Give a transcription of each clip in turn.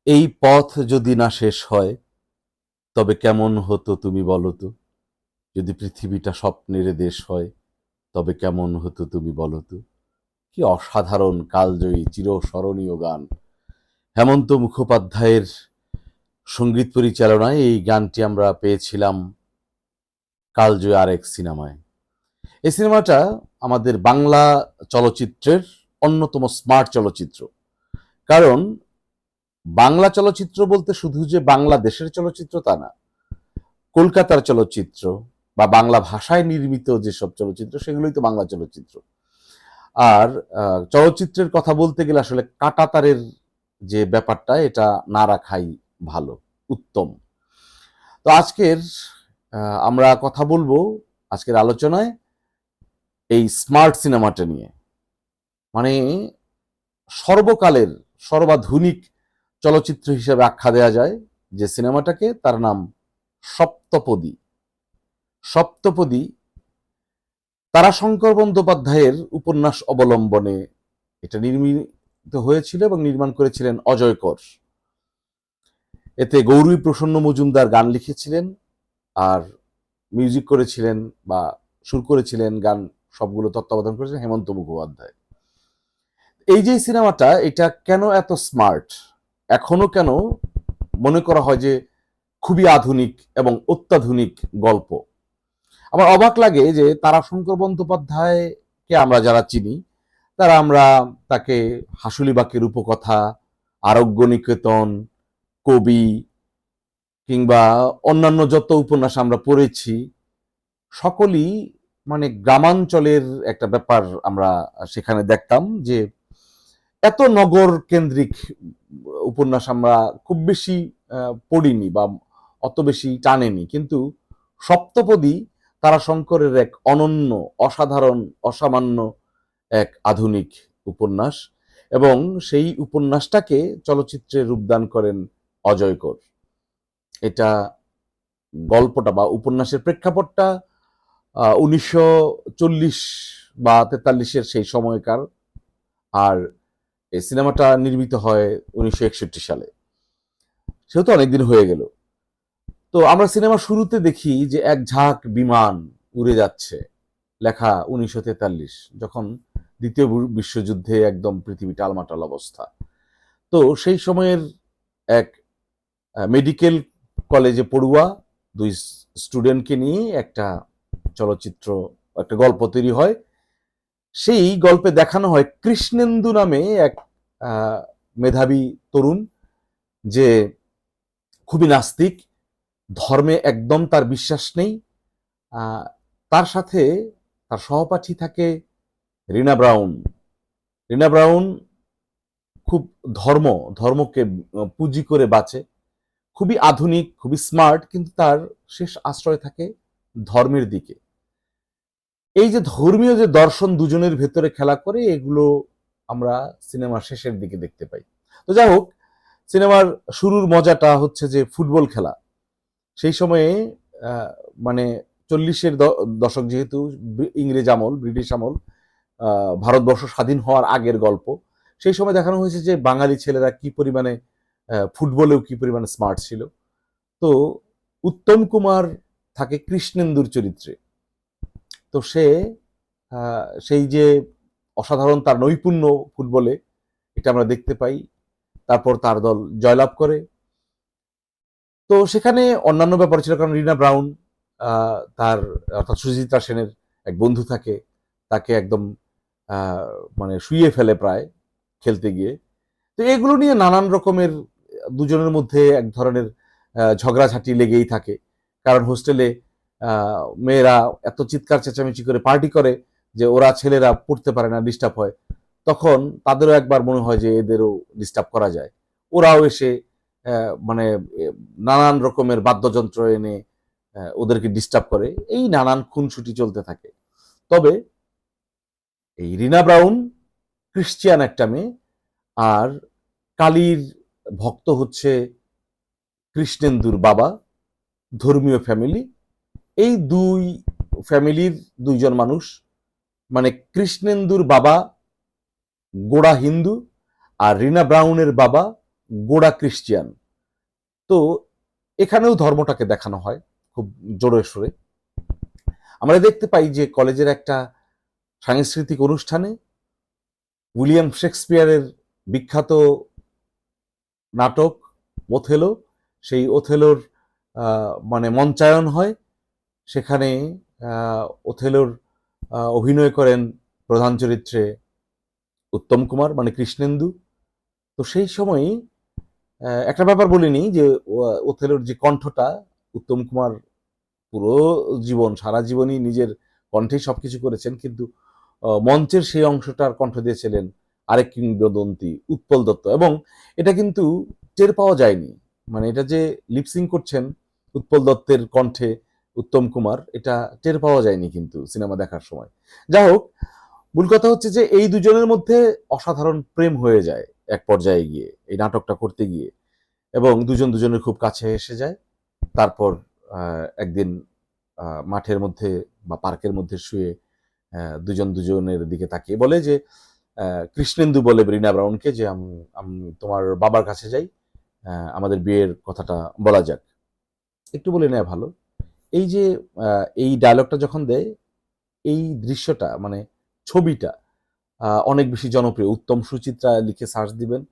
এই পথ যদি না শেষ হয় তবে কেমন হতো তুমি বলো তো? যদি পৃথিবীটা স্বপ্নের দেশ হয় তবে কেমন হতো তুমি বলো তো? কি অসাধারণ কালজয়ী চিরস্মরণীয় গান! হেমন্ত মুখোপাধ্যায়ের সঙ্গীত পরিচালনায় এই গানটি আমরা পেয়েছিলাম কালজয়ী আরেক সিনেমায়। এই সিনেমাটা আমাদের বাংলা চলচ্চিত্রের অন্যতম স্মার্ট চলচ্চিত্র। কারণ বাংলা চলচ্চিত্র বলতে শুধু যে বাংলাদেশের চলচ্চিত্র তা না, কলকাতার চলচ্চিত্র বা বাংলা ভাষায় নির্মিত যেসব চলচ্চিত্র সেগুলোই তো বাংলা চলচ্চিত্র। আর চলচ্চিত্রের কথা বলতে গেলে আসলে কাঁটাতারের যে ব্যাপারটা এটা না রাখাই ভালো, উত্তম। তো আজকের আমরা কথা বলবো আজকের আলোচনায় এই স্মার্ট সিনেমাটা নিয়ে। মানে সর্বকালের সর্বাধুনিক চলচ্চিত্র হিসেবে আখ্যা দেওয়া যায় যে সিনেমাটাকে, তার নাম সপ্তপদী। সপ্তপদী তারাশঙ্কর বন্দ্যোপাধ্যায়ের উপন্যাস অবলম্বনে এটা নির্মিত হয়েছিল এবং নির্মাণ করেছিলেন অজয় কর। এতে গৌরী প্রসন্ন মজুমদার গান লিখেছিলেন, আর মিউজিক করেছিলেন বা সুর করেছিলেন, গান সবগুলো তত্ত্বাবধান করেছিলেন হেমন্ত মুখোপাধ্যায়। এই যে সিনেমাটা, এটা কেন এত স্মার্ট, এখনো কেন মনে করা হয় যে খুবই আধুনিক এবং অত্যাধুনিক গল্প। আমার অবাক লাগে যে তারাশঙ্কর বন্দ্যোপাধ্যায়কে আমরা যারা চিনি আমরা তাকে হাসুলিবাকের উপকথা, আরোগ্য নিকেতন, কবি কিংবা অন্যান্য যত উপন্যাস আমরা পড়েছি সকলই মানে গ্রামাঞ্চলের একটা ব্যাপার আমরা সেখানে দেখতাম, যে এত নগর কেন্দ্রিক উপন্যাস আমরা খুব বেশি পড়িনি বা অত বেশি টানেনি। কিন্তু সপ্তপদী তারাশঙ্করের এক অনন্য, অসাধারণ, অসামান্য এক আধুনিক উপন্যাস, এবং সেই উপন্যাসটাকে চলচ্চিত্রে রূপদান করেন অজয় কর। এটা গল্পটা বা উপন্যাসের প্রেক্ষাপটটা 1940 বা 43-এর সেই সময়কার, আর এই সিনেমাটা নির্মিত হয় 1961 সালে। সেহেতু অনেকদিন হয়ে গেল। তো আমরা সিনেমা শুরুতে দেখি যে এক ঝাঁক বিমান উড়ে যাচ্ছে, লেখা 1943, যখন দ্বিতীয় বিশ্বযুদ্ধে একদম পৃথিবী টালমাটাল অবস্থা। তো সেই সময়ের এক মেডিকেল কলেজে পড়ুয়া দুই স্টুডেন্টকে নিয়ে একটা চলচ্চিত্র, একটা গল্প তৈরি হয়। সেই গল্পে দেখানো হয় কৃষ্ণেন্দু নামে এক মেধাবী তরুণ, যে খুবই নাস্তিক, ধর্মে একদম তার বিশ্বাস নেই। তার সাথে তার সহপাঠী থাকে রিনা ব্রাউন। রিনা ব্রাউন খুব ধর্মকে পুঁজি করে বাঁচে, খুবই আধুনিক, খুবই স্মার্ট, কিন্তু তার শেষ আশ্রয় থাকে ধর্মের দিকে। এই যে ধর্মীয় যে দর্শন দুজনের ভেতরে খেলা করে, এগুলো আমরা সিনেমার শেষের দিকে দেখতে পাই। তো যাই হোক, সিনেমার শুরুর মজাটা হচ্ছে যে ফুটবল খেলা। সেই সময়ে মানে 40-এর দশক, যেহেতু ইংরেজ আমল, ব্রিটিশ আমল, ভারতবর্ষ স্বাধীন হওয়ার আগের গল্প। সেই সময় দেখানো হয়েছে যে বাঙালি ছেলেরা কি পরিমাণে ফুটবলেও কি পরিমাণে স্মার্ট ছিল। তো উত্তম কুমার থাকে কৃষ্ণেন্দুর চরিত্রে। তো সে সেই যে অসাধারণ তার নৈপুণ্য ফুটবলে, এটা আমরা দেখতে পাই। তারপর তার দল জয়লাভ করে। তো সেখানে অন্যান্য ব্যাপার ছিল, কারণ রিনা ব্রাউন তার অর্থাৎ সুচিত্রা সেনের এক বন্ধু থাকে, তাকে একদম মানে শুইয়ে ফেলে প্রায় খেলতে গিয়ে। তো এগুলো নিয়ে নানান রকমের দুজনের মধ্যে এক ধরনের ঝগড়াঝাঁটি লেগেই থাকে। কারণ হোস্টেলে মেয়েরা এত চিৎকার চেঁচামেচি করে পার্টি করে যে ওরা ছেলেরা পড়তে পারে না, ডিস্টার্ব হয়। তখন তাদেরও একবার মনে হয় যে এদেরও ডিস্টার্ব করা যায়। ওরাও এসে মানে নানান রকমের বাদ্যযন্ত্র এনে ওদেরকে ডিস্টার্ব করে। এই নানান খুনসুটি চলতে থাকে। তবে এই রিনা ব্রাউন ক্রিশ্চিয়ান একটা মেয়ে, আর কালীর ভক্ত হচ্ছে কৃষ্ণেন্দুর বাবা, ধর্মীয় ফ্যামিলি। এই দুই ফ্যামিলির দুইজন মানুষ, মানে কৃষ্ণেন্দুর বাবা গোড়া হিন্দু, আর রিনা ব্রাউনের বাবা গোড়া ক্রিশ্চিয়ান। তো এখানেও ধর্মটাকে দেখানো হয় খুব জোরে সোরে। আমরা দেখতে পাই যে কলেজের একটা সাংস্কৃতিক অনুষ্ঠানে উইলিয়াম শেক্সপিয়ারের বিখ্যাত নাটক ওথেলো, সেই ওথেলোর মানে মঞ্চায়ন হয়। সেখানে ওথেলোর অভিনয় করেন প্রধান চরিত্রে উত্তম কুমার মানে কৃষ্ণেন্দু। তো সেই সময়ই একটা ব্যাপার বলিনি যে ওথেলোর যে কণ্ঠটা, উত্তম কুমার পুরো জীবন সারা জীবনই নিজের কণ্ঠেই সবকিছু করেছেন, কিন্তু মঞ্চের সেই অংশটার কণ্ঠ দিয়েছিলেন আরেক কিংবদন্তি উৎপল দত্ত। এবং এটা কিন্তু টের পাওয়া যায়নি, মানে এটা যে লিপসিং করছেন উৎপল দত্তের কণ্ঠে উত্তম কুমার, এটা টের পাওয়া যায়নি কিন্তু সিনেমা দেখার সময়। যাই হোক, মূল কথা হচ্ছে যে এই দুজনের মধ্যে অসাধারণ প্রেম হয়ে যায় এক পর্যায়ে গিয়ে এই নাটকটা করতে গিয়ে, এবং দুজন দুজনের খুব কাছে এসে যায়। তারপর একদিন মাঠের মধ্যে বা পার্কের মধ্যে শুয়ে দুজন দুজনের দিকে তাকিয়ে বলে যে, কৃষ্ণেন্দু বলে রিনা ব্রাউনকে যে আমি তোমার বাবার কাছে যাই, আমাদের বিয়ের কথাটা বলা যাক। একটু বলে নেয় ভালো। এই যে এই ডায়লগটা যখন দেয়, এই দৃশ্যটা মানে ছবিটা অনেক বেশি জনপ্রিয়। উত্তম সুচিত্রা লিখে সার্চ দিবেন,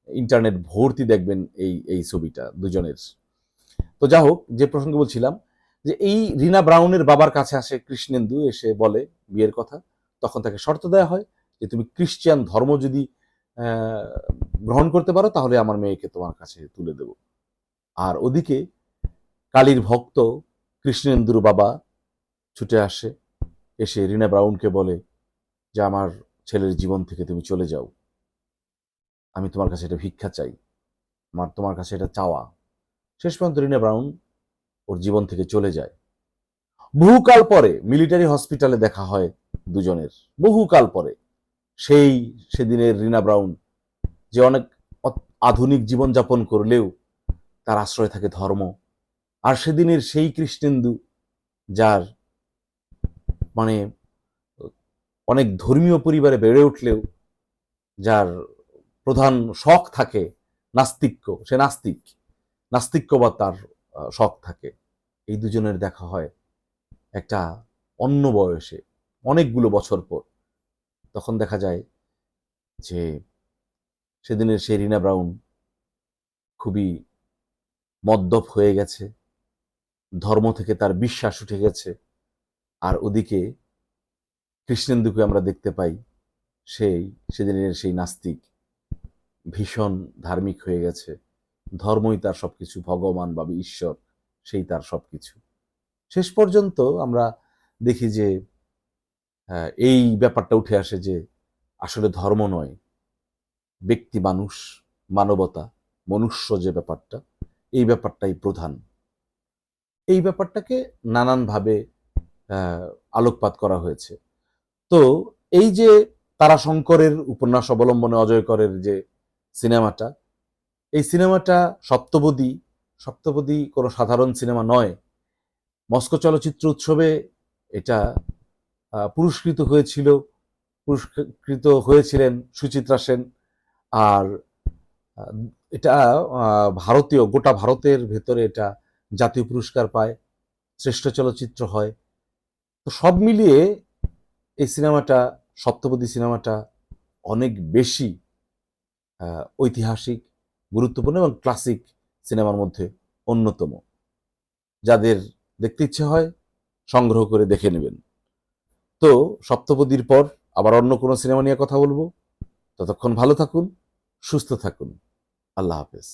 ইন্টারনেট ভর্তি দেখবেন এই ছবিটা দুজনের। তো যা হোক, যে প্রসঙ্গে বলছিলাম যে এই রিনা ব্রাউনের বাবার কাছে আসে কৃষ্ণেন্দু, এসে বলে বিয়ের কথা। তখন তাকে শর্ত দেওয়া হয় যে তুমি ক্রিশ্চিয়ান ধর্ম যদি গ্রহণ করতে পারো তাহলে আমার মেয়েকে তোমার কাছে তুলে দেব। আর ওদিকে কালীর ভক্ত কৃষ্ণেন্দুর বাবা ছুটে আসে, এসে রিনা ব্রাউনকে বলে যে আমার ছেলের জীবন থেকে তুমি চলে যাও, আমি তোমার কাছে এটা ভিক্ষা চাই, আমার তোমার কাছে এটা চাওয়া। শেষ পর্যন্ত রিনা ব্রাউন ওর জীবন থেকে চলে যায়। বহুকাল পরে মিলিটারি হসপিটালে দেখা হয় দুজনের, বহুকাল পরে। সেদিনের রিনা ব্রাউন যে অনেক আধুনিক জীবনযাপন করলেও তার আশ্রয় থাকে ধর্ম। আর সেদিনের সেই কৃষ্ণেন্দু যার মানে অনেক ধর্মীয় পরিবারে বেড়ে উঠলেও যার প্রধান শখ থাকে নাস্তিক্য, সে নাস্তিক্যবাদ তার শখ থাকে। এই দুজনের দেখা হয় একটা অন্য বয়সে, অনেকগুলো বছর পর। তখন দেখা যায় যে সেদিনের সেই রিনা ব্রাউন খুবই মদ্যপ হয়ে গেছে, ধর্ম থেকে তার বিশ্বাস উঠে গেছে। আর ওদিকে কৃষ্ণেন্দুকে আমরা দেখতে পাই সেদিনের সেই নাস্তিক, ভীষণ ধার্মিক হয়ে গেছে। ধর্মই তার সবকিছু, ভগবান বা ঈশ্বর সেই তার সবকিছু। শেষ পর্যন্ত আমরা দেখি যে এই ব্যাপারটা উঠে আসে যে আসলে ধর্ম নয়, ব্যক্তি, মানুষ, মানবতা, মনুষ্য যে ব্যাপারটা, এই ব্যাপারটাই প্রধান। এই ব্যাপারটাকে নানানভাবে আলোকপাত করা হয়েছে। তো এই যে তারাশঙ্করের উপন্যাস অবলম্বনে অজয় করের যে সিনেমাটা, এই সিনেমাটা সপ্তপদী কোনো সাধারণ সিনেমা নয়। মস্কো চলচ্চিত্র উৎসবে এটা পুরস্কৃত হয়েছিলেন সুচিত্রা সেন। আর এটা গোটা ভারতের ভেতরে এটা জাতীয় পুরস্কার পায়, শ্রেষ্ঠ চলচ্চিত্র হয়। তো সব মিলিয়ে এই সিনেমাটা, সপ্তপদী সিনেমাটা অনেক বেশি ঐতিহাসিক, গুরুত্বপূর্ণ এবং ক্লাসিক সিনেমার মধ্যে অন্যতম। যাদের দেখতে ইচ্ছে হয় সংগ্রহ করে দেখে নেবেন। তো সপ্তপদীর পর আবার অন্য কোনো সিনেমা নিয়ে কথা বলবো। ততক্ষণ ভালো থাকুন, সুস্থ থাকুন। আল্লাহ হাফেজ।